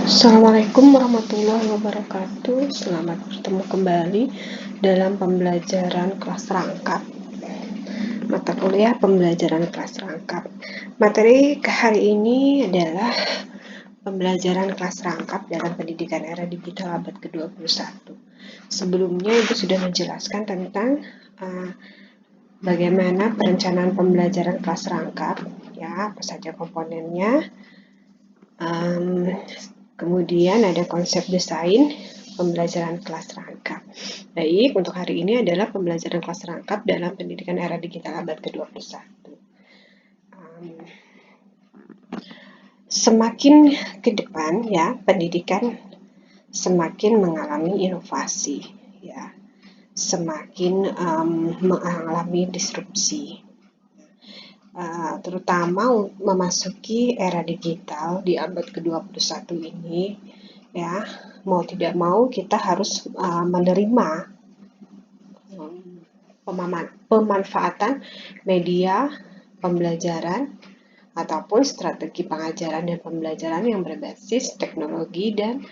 Assalamualaikum warahmatullahi wabarakatuh. Selamat bertemu kembali dalam pembelajaran kelas rangkap. Mata kuliah pembelajaran kelas rangkap. Materi hari ini adalah pembelajaran kelas rangkap dalam pendidikan era digital abad ke-21. Sebelumnya Ibu sudah menjelaskan tentang bagaimana perencanaan pembelajaran kelas rangkap, ya, apa saja komponennya. Kemudian ada konsep desain pembelajaran kelas rangkap. Baik, untuk hari ini adalah pembelajaran kelas rangkap dalam pendidikan era digital abad ke-21. Semakin ke depan, ya, pendidikan semakin mengalami inovasi, ya, semakin mengalami disrupsi. Terutama memasuki era digital di abad ke-21 ini, ya, mau tidak mau kita harus menerima pemanfaatan media pembelajaran ataupun strategi pengajaran dan pembelajaran yang berbasis teknologi dan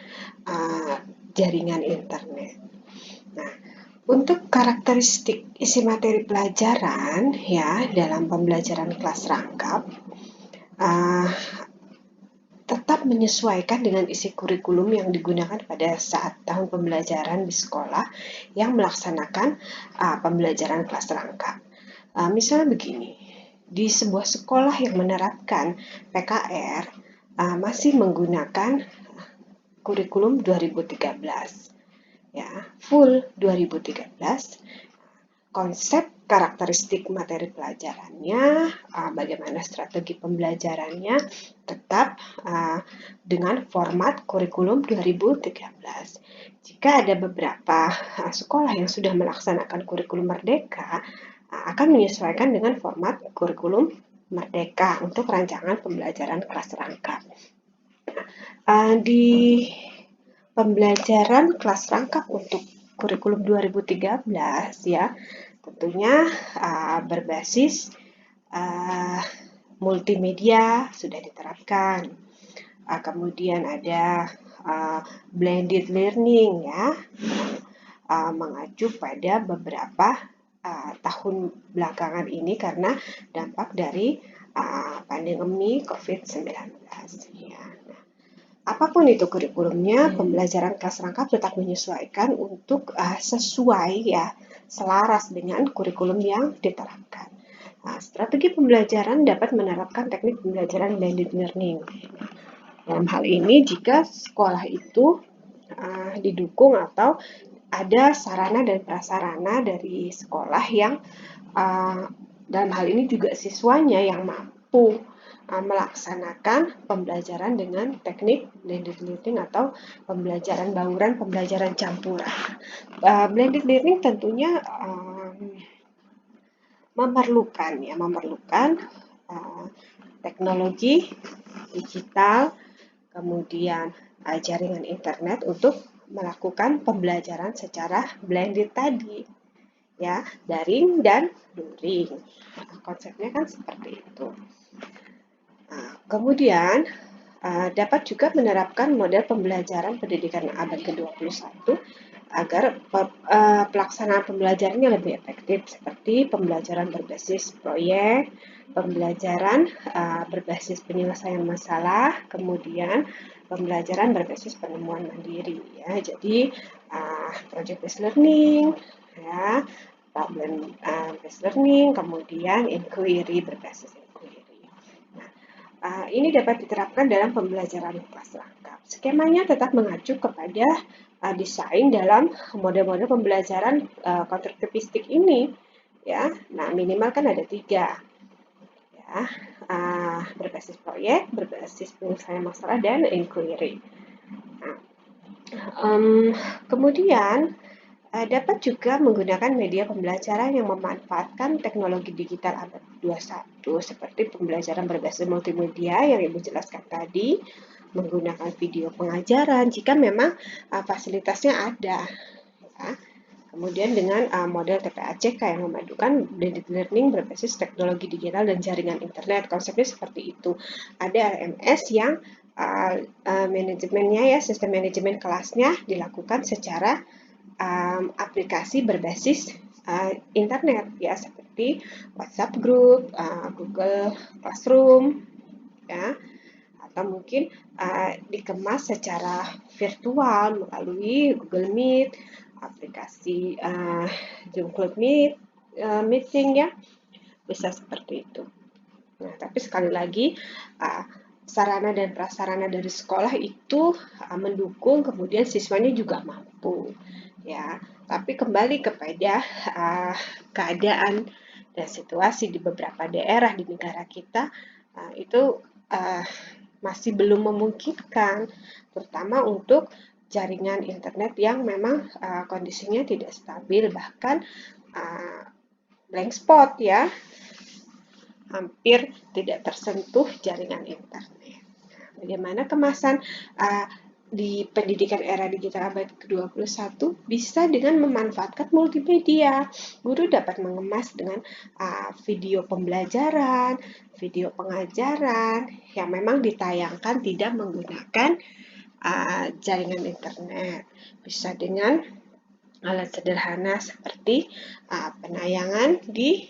jaringan internet. Nah, untuk karakteristik isi materi pelajaran, ya, dalam pembelajaran kelas rangkap tetap menyesuaikan dengan isi kurikulum yang digunakan pada saat tahun pembelajaran di sekolah yang melaksanakan pembelajaran kelas rangkap. Misalnya begini, di sebuah sekolah yang menerapkan PKR masih menggunakan kurikulum 2013, ya, full 2013. Konsep karakteristik materi pelajarannya, bagaimana strategi pembelajarannya, tetap dengan format kurikulum 2013. Jika ada beberapa sekolah yang sudah melaksanakan kurikulum merdeka, akan menyesuaikan dengan format kurikulum merdeka untuk rancangan pembelajaran kelas rangkap. Di pembelajaran kelas rangkap untuk kurikulum 2013, ya, tentunya berbasis multimedia sudah diterapkan. Kemudian ada blended learning, ya, mengacu pada beberapa tahun belakangan ini karena dampak dari pandemi COVID-19. Ya. Apapun itu kurikulumnya, pembelajaran kelas rangkap tetap menyesuaikan untuk sesuai, ya, selaras dengan kurikulum yang diterapkan. Strategi pembelajaran dapat menerapkan teknik pembelajaran blended learning. Dalam hal ini, jika sekolah itu didukung atau ada sarana dan prasarana dari sekolah yang dalam hal ini juga siswanya yang mampu melaksanakan pembelajaran dengan teknik blended learning atau pembelajaran bauran, pembelajaran campuran. Blended learning tentunya memerlukan teknologi digital, kemudian jaringan internet untuk melakukan pembelajaran secara blended tadi, ya, daring dan luring. Konsepnya kan seperti itu. Kemudian dapat juga menerapkan model pembelajaran pendidikan abad ke-21 agar pelaksanaan pembelajarannya lebih efektif, seperti pembelajaran berbasis proyek, pembelajaran berbasis penyelesaian masalah, kemudian pembelajaran berbasis penemuan mandiri, ya. Jadi project based learning, ya, problem based learning, kemudian inquiry berbasis inquiry. Ini dapat diterapkan dalam pembelajaran kelas rangkap. Skemanya tetap mengacu kepada desain dalam model-model pembelajaran konstruktivistik ini, ya. Nah, minimal kan ada 3, ya, berbasis proyek, berbasis penyelesaian masalah, dan inquiry. Kemudian dapat juga menggunakan media pembelajaran yang memanfaatkan teknologi digital abad 21 seperti pembelajaran berbasis multimedia yang Ibu jelaskan tadi, menggunakan video pengajaran jika memang fasilitasnya ada, ya. Kemudian dengan model TPACK yang memadukan blended learning berbasis teknologi digital dan jaringan internet. Konsepnya seperti itu. Ada LMS yang manajemennya ya, sistem manajemen kelasnya dilakukan secara aplikasi berbasis internet ya, seperti WhatsApp Group, Google Classroom ya, atau mungkin dikemas secara virtual melalui Google Meet, aplikasi Zoom Cloud Meeting ya, bisa seperti itu. Nah, tapi sekali lagi sarana dan prasarana dari sekolah itu mendukung, kemudian siswanya juga mampu ya. Tapi kembali kepada keadaan dan situasi di beberapa daerah di negara kita itu masih belum memungkinkan, terutama untuk jaringan internet yang memang kondisinya tidak stabil, bahkan blank spot ya, hampir tidak tersentuh jaringan internet. Bagaimana kemasan di pendidikan era digital abad ke-21 bisa dengan memanfaatkan multimedia. Guru dapat mengemas dengan video pembelajaran, video pengajaran yang memang ditayangkan tidak menggunakan jaringan internet. Bisa dengan alat sederhana seperti penayangan di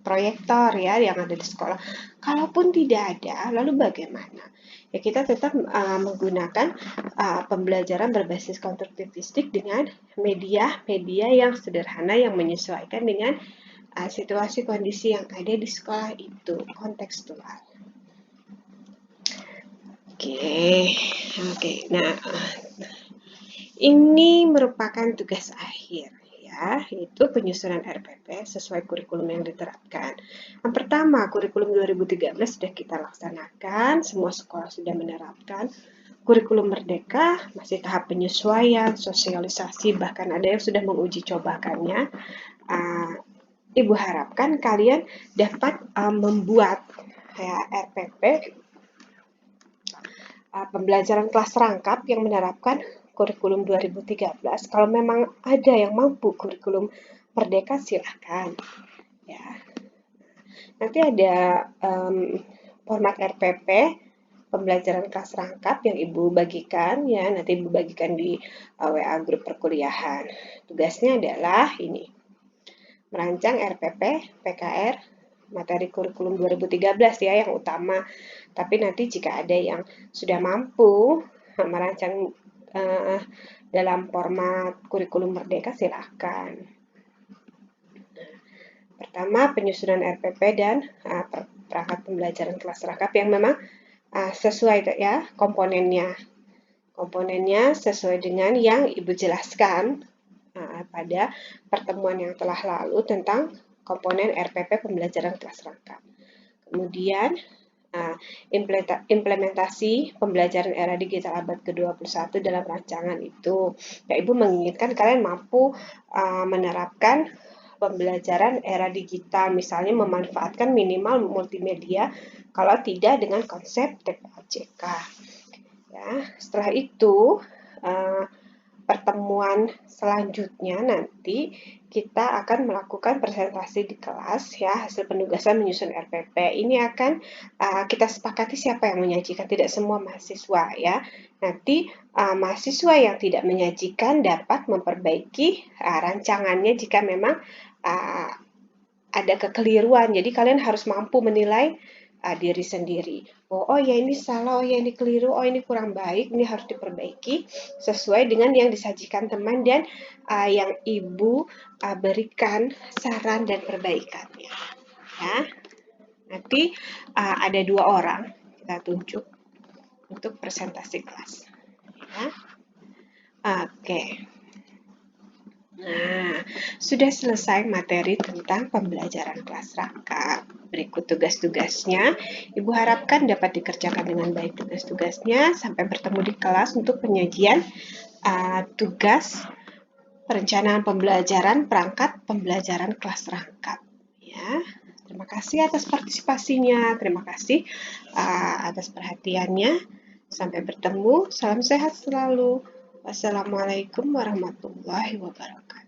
proyektor ya yang ada di sekolah. Kalaupun tidak ada, lalu bagaimana? Ya kita tetap menggunakan pembelajaran berbasis konstruktivistik dengan media-media yang sederhana yang menyesuaikan dengan situasi kondisi yang ada di sekolah itu, kontekstual. Oke. Nah, ini merupakan tugas akhir ya, yaitu penyusunan RPP sesuai kurikulum yang diterapkan. Yang pertama, kurikulum 2013 sudah kita laksanakan, semua sekolah sudah menerapkan. Kurikulum Merdeka masih tahap penyesuaian, sosialisasi, bahkan ada yang sudah menguji cobakannya. Ibu harapkan kalian dapat membuat RPP pembelajaran kelas rangkap yang menerapkan kurikulum 2013. Kalau memang ada yang mampu kurikulum Merdeka, silahkan ya. Nanti ada format RPP pembelajaran kelas rangkap yang Ibu bagikan ya, nanti Ibu bagikan di WA grup perkuliahan. Tugasnya adalah ini, merancang RPP PKR materi kurikulum 2013 ya yang utama. Tapi nanti jika ada yang sudah mampu merancang dalam format kurikulum Merdeka, silahkan. Pertama, penyusunan RPP dan perangkat pembelajaran kelas rangkap yang memang sesuai ya komponennya. Komponennya sesuai dengan yang Ibu jelaskan pada pertemuan yang telah lalu tentang komponen RPP pembelajaran kelas rangkap. Kemudian implementasi pembelajaran era digital abad ke-21 dalam rancangan itu. Ya, Ibu menginginkan kalian mampu menerapkan pembelajaran era digital, misalnya memanfaatkan minimal multimedia, kalau tidak dengan konsep TPAJK. Ya, setelah itu pertemuan selanjutnya nanti kita akan melakukan presentasi di kelas ya, hasil penugasan menyusun RPP. Ini akan kita sepakati siapa yang menyajikan, tidak semua mahasiswa ya. Nanti mahasiswa yang tidak menyajikan dapat memperbaiki rancangannya jika memang ada kekeliruan. Jadi kalian harus mampu menilai diri sendiri. Oh ya ini salah, oh ya ini keliru, oh ini kurang baik, ini harus diperbaiki sesuai dengan yang disajikan teman dan yang Ibu berikan saran dan perbaikannya. Ya, nanti ada 2 orang kita tunjuk untuk presentasi kelas. Ya. Oke. Nah, sudah selesai materi tentang pembelajaran kelas rangkap. Berikut tugas-tugasnya. Ibu harapkan dapat dikerjakan dengan baik tugas-tugasnya. Sampai bertemu di kelas untuk penyajian tugas perencanaan pembelajaran perangkat pembelajaran kelas rangkap. Ya, terima kasih atas partisipasinya. Terima kasih atas perhatiannya. Sampai bertemu. Salam sehat selalu. Wassalamualaikum warahmatullahi wabarakatuh.